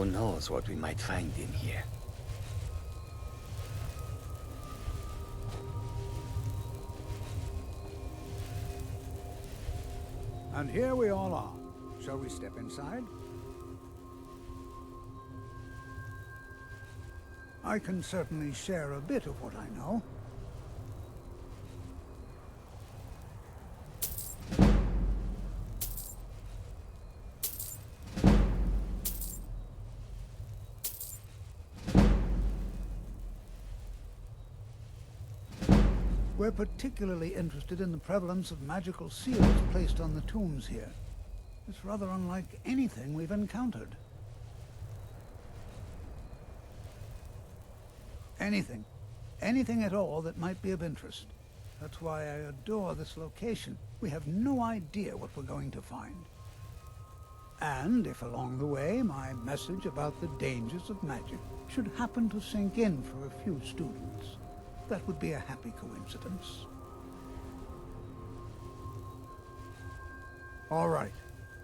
Who knows what we might find in here? And here we all are. Shall we step inside? I can certainly share a bit of what I know. We're particularly interested in the prevalence of magical seals placed on the tombs here. It's rather unlike anything we've encountered. Anything. Anything at all that might be of interest. That's why I adore this location. We have no idea what we're going to find. And if along the way my message about the dangers of magic should happen to sink in for a few students, that would be a happy coincidence. All right.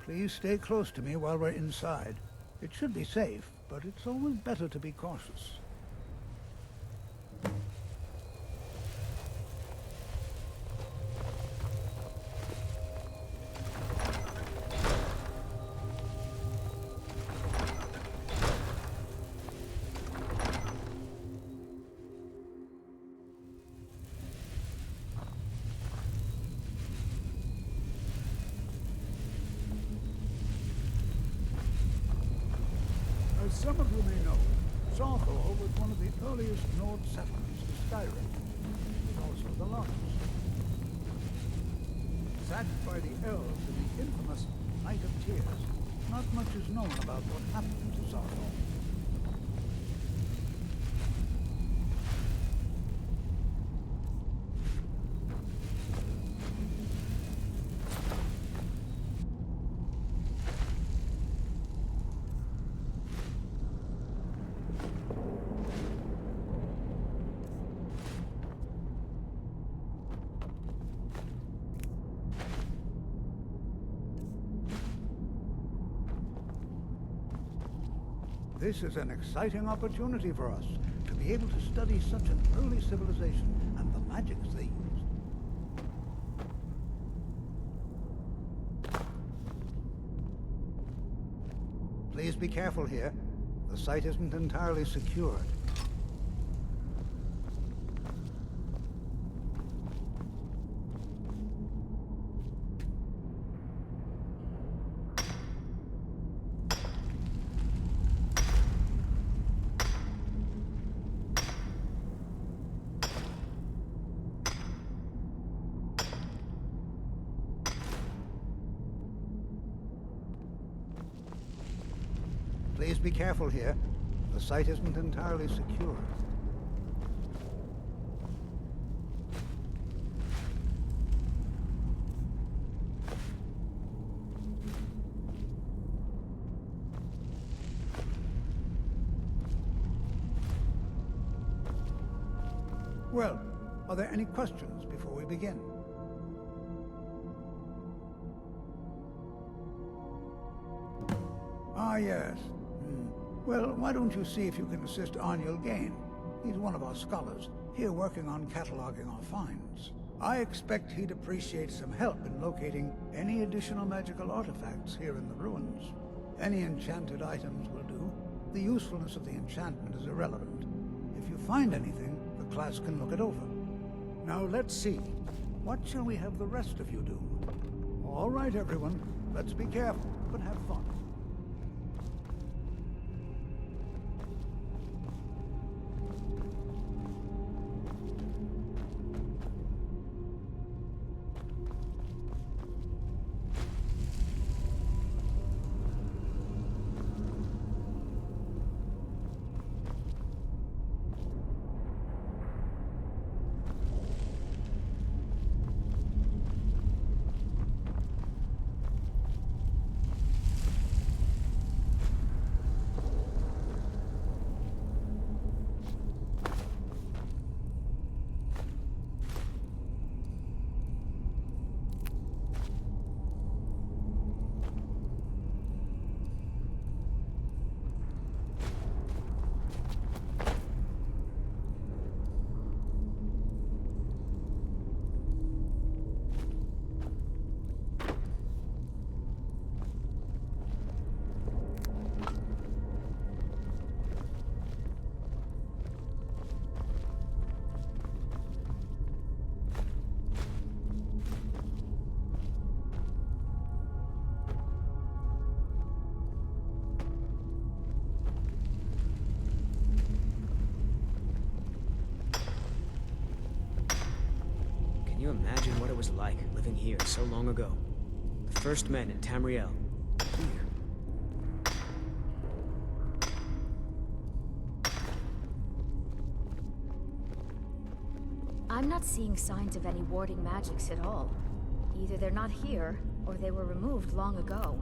Please stay close to me while we're inside. It should be safe, but it's always better to be cautious. As some of you may know, Sarthor was one of the earliest Nord settlements of Skyrim. It was also the largest. Sacked by the elves in the infamous Night of Tears, not much is known about what happened to Sarthor. This is an exciting opportunity for us to be able to study such an early civilization and the magics they used. Please be careful here. The site isn't entirely secured. Please be careful here. The site isn't entirely secure. Well, are there any questions before we begin? Ah, yes. Well, why don't you see if you can assist Arniel Gain? He's one of our scholars, here working on cataloging our finds. I expect he'd appreciate some help in locating any additional magical artifacts here in the ruins. Any enchanted items will do. The usefulness of the enchantment is irrelevant. If you find anything, the class can look it over. Now let's see. What shall we have the rest of you do? All right, everyone. Let's be careful, but have fun. what it was like living here so long ago. The first men in Tamriel. Here. I'm not seeing signs of any warding magics at all. Either they're not here, or they were removed long ago.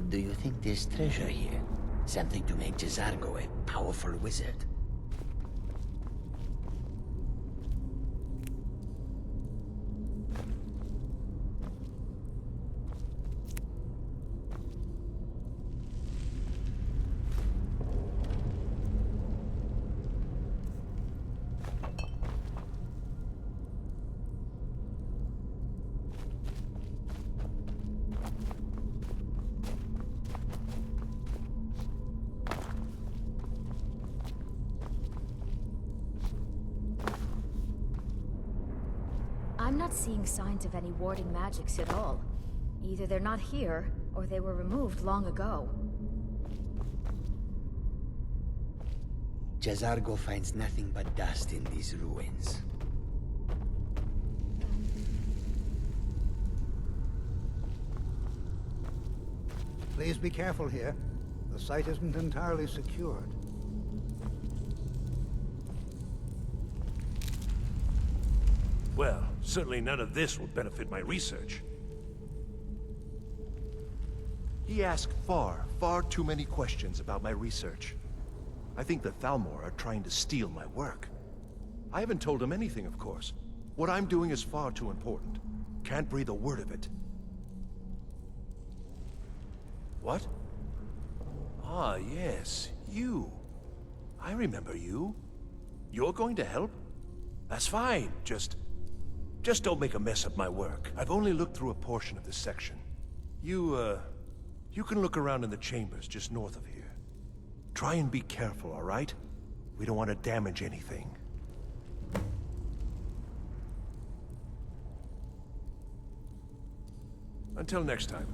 Do you think there's treasure here? Something to make Jazargo a powerful wizard? I'm not seeing signs of any warding magics at all. Either they're not here, or they were removed long ago. Jazargo finds nothing but dust in these ruins. Please be careful here. The site isn't entirely secured. Well, certainly none of this will benefit my research. He asked far too many questions about my research. I think the Thalmor are trying to steal my work. I haven't told him anything, of course. What I'm doing is far too important. Can't breathe a word of it. What? Ah, yes, you. I remember you. You're going to help? That's fine, just don't make a mess of my work. I've only looked through a portion of this section. You can look around in the chambers just north of here. Try and be careful, all right? We don't want to damage anything. Until next time.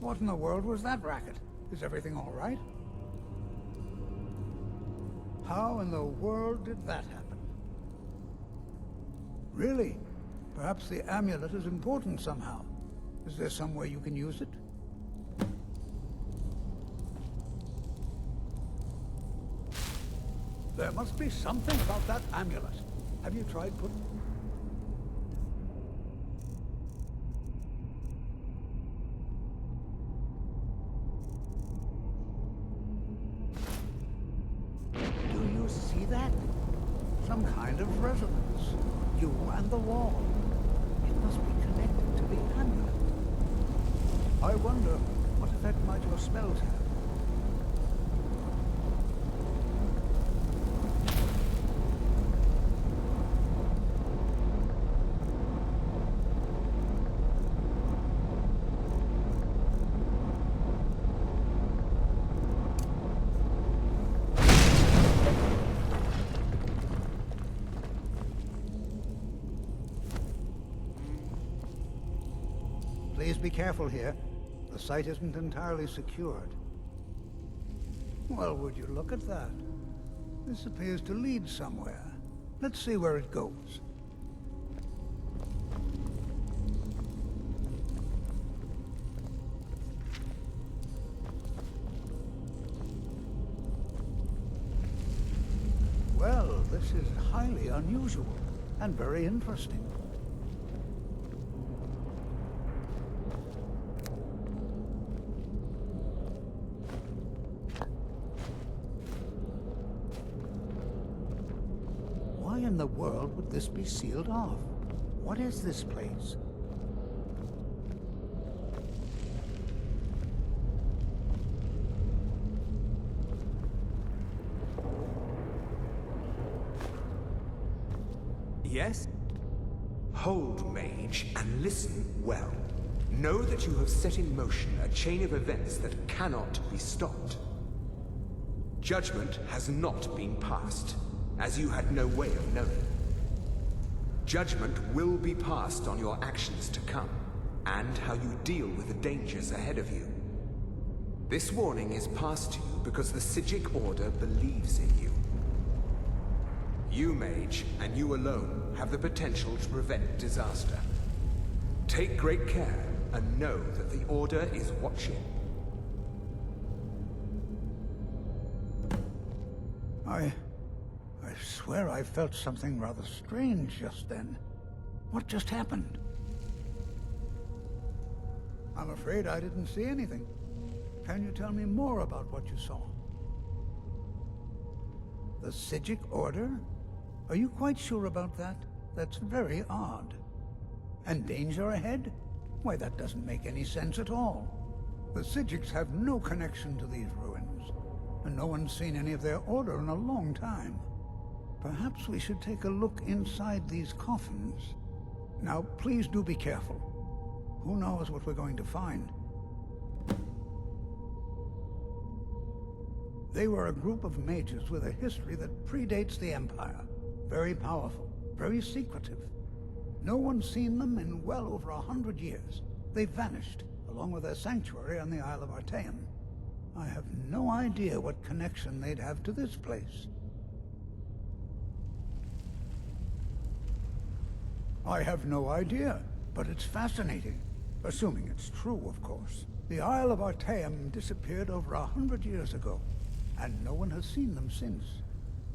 What in the world was that racket? Is everything all right? How in the world did that happen? Really? Perhaps the amulet is important somehow. Is there some way you can use it? There must be something about that amulet. Have you tried putting... some kind of resonance. You and the wall. It must be connected to the amulet. I wonder what effect might your spells have. Please be careful here. The site isn't entirely secured. Well, would you look at that? This appears to lead somewhere. Let's see where it goes. Well, this is highly unusual and very interesting. Why in the world would this be sealed off? What is this place? Yes? Hold, mage, and listen well. Know that you have set in motion a chain of events that cannot be stopped. Judgment has not been passed, as you had no way of knowing. Judgment will be passed on your actions to come, and how you deal with the dangers ahead of you. This warning is passed to you because the Psijic Order believes in you. You, mage, and you alone, have the potential to prevent disaster. Take great care, and know that the Order is watching. I swear I felt something rather strange just then. What just happened? I'm afraid I didn't see anything. Can you tell me more about what you saw? The Psijic Order? Are you quite sure about that? That's very odd. And danger ahead? Why, that doesn't make any sense at all. The Psijics have no connection to these ruins, and no one's seen any of their order in a long time. Perhaps we should take a look inside these coffins. Now, please do be careful. Who knows what we're going to find? They were a group of mages with a history that predates the Empire. Very powerful, very secretive. No one's seen them in well over 100 years. They vanished, along with their sanctuary on the Isle of Artaeum. I have no idea what connection they'd have to this place. I have no idea, but it's fascinating. Assuming it's true, of course. The Isle of Artaeum disappeared over 100 years ago, and no one has seen them since.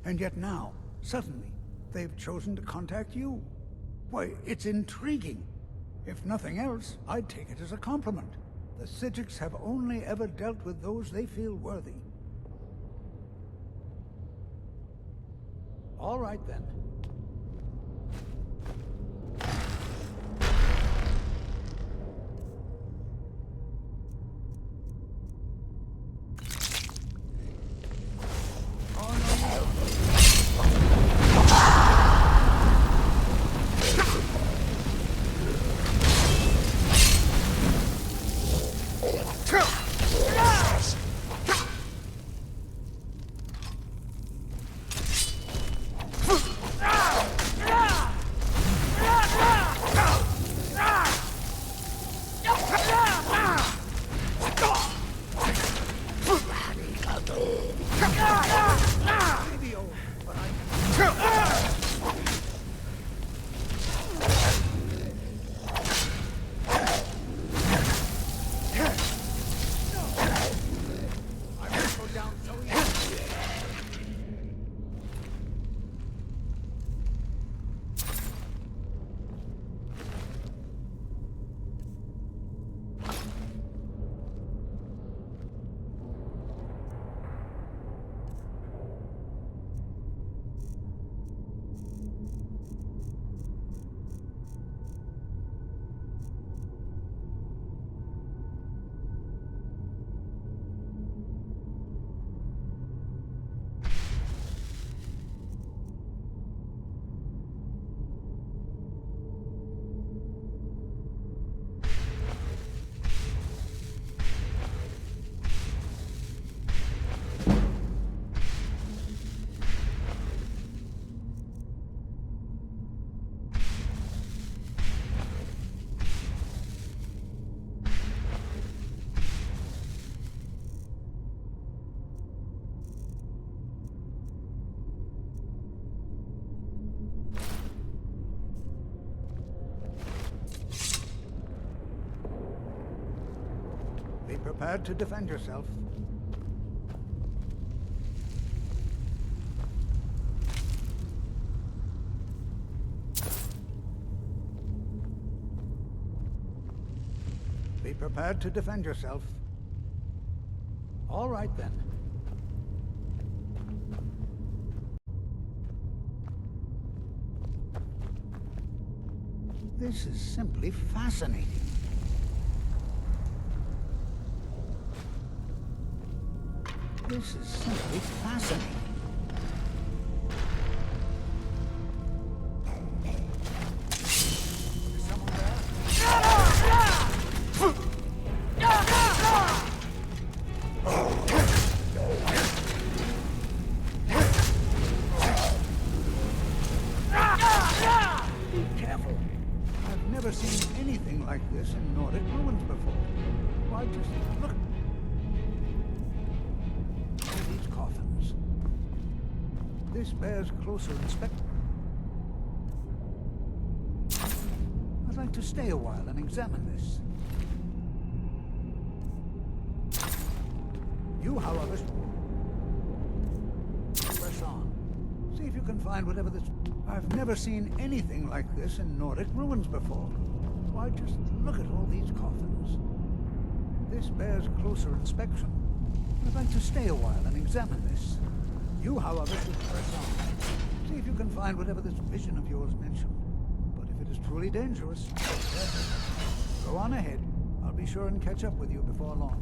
And yet now, suddenly, they've chosen to contact you. Why, it's intriguing. If nothing else, I'd take it as a compliment. The Psijics have only ever dealt with those they feel worthy. All right, then. Be prepared to defend yourself. Be prepared to defend yourself. All right, then. This is simply fascinating. This is simply fascinating. Is someone there? Be careful. I've never seen anything like this in Nordic ruins before. Why, just look. These coffins. This bears closer inspection. I'd like to stay a while and examine this. You, however, press on. See if you can find whatever this... I've never seen anything like this in Nordic ruins before. Why, just look at all these coffins. This bears closer inspection. I'd like to stay a while and examine this. You, however, should press on. See if you can find whatever this vision of yours mentioned. But if it is truly dangerous, go on ahead. I'll be sure and catch up with you before long.